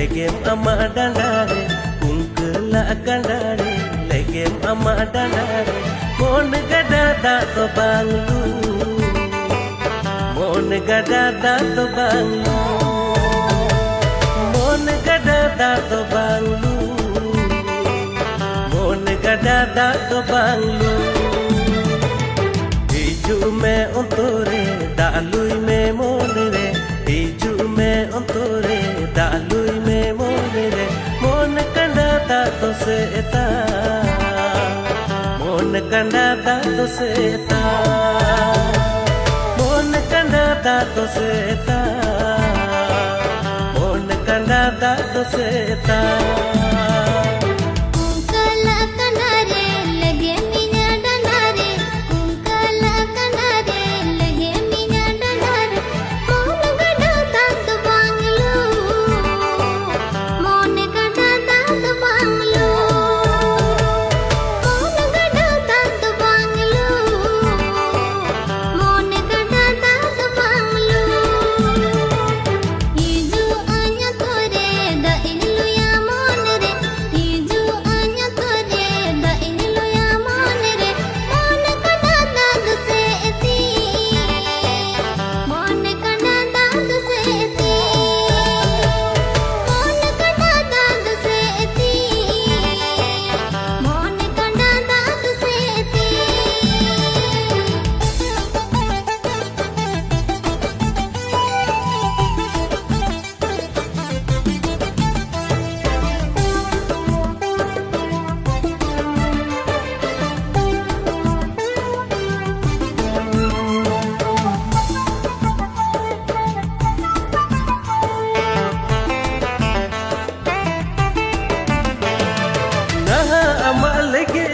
legem ama dandare kungkela kandare legem ama dandare mon gada da to banglu mon gada da to banglu mon gada da to banglu mon gada da to banglu hiju me ontore dalui me monre hiju me ontore dalui me monre mon kanda da to seta mon kanda da to seta mon kanda da to seta mon kanda da to seta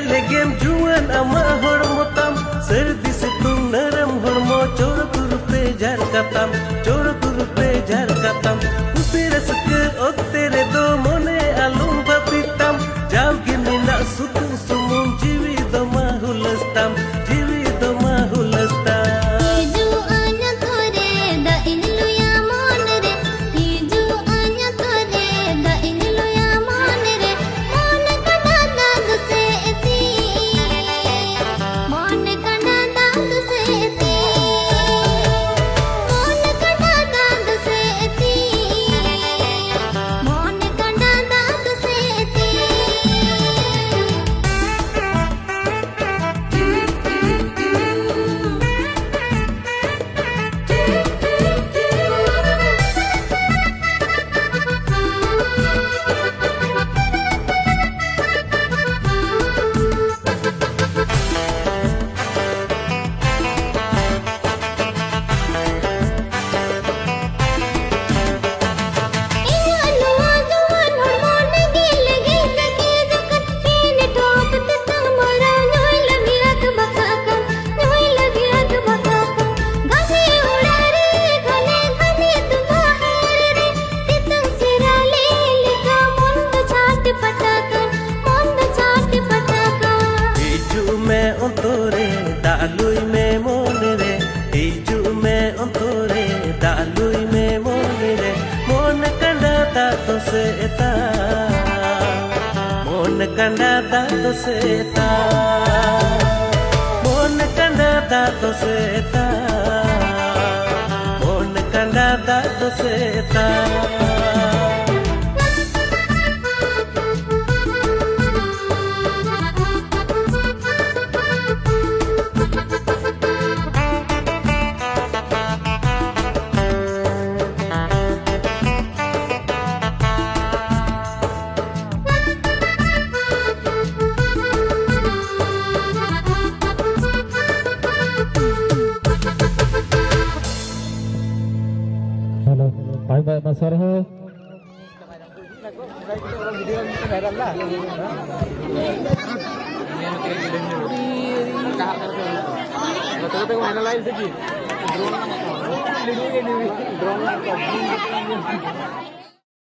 legem juan ama hormotam serdi situng naram hormo chor kurupe jar katam usira suke ottere do mone alum bapitam jauge mina sutu sumun jiwi do mahulastam dalui me monre hiju me ontore dalui me monre mon kanda da to seta mon kanda da to seta mon kanda da to seta mon kanda da to seta Bye bye Mas Sarho. Drone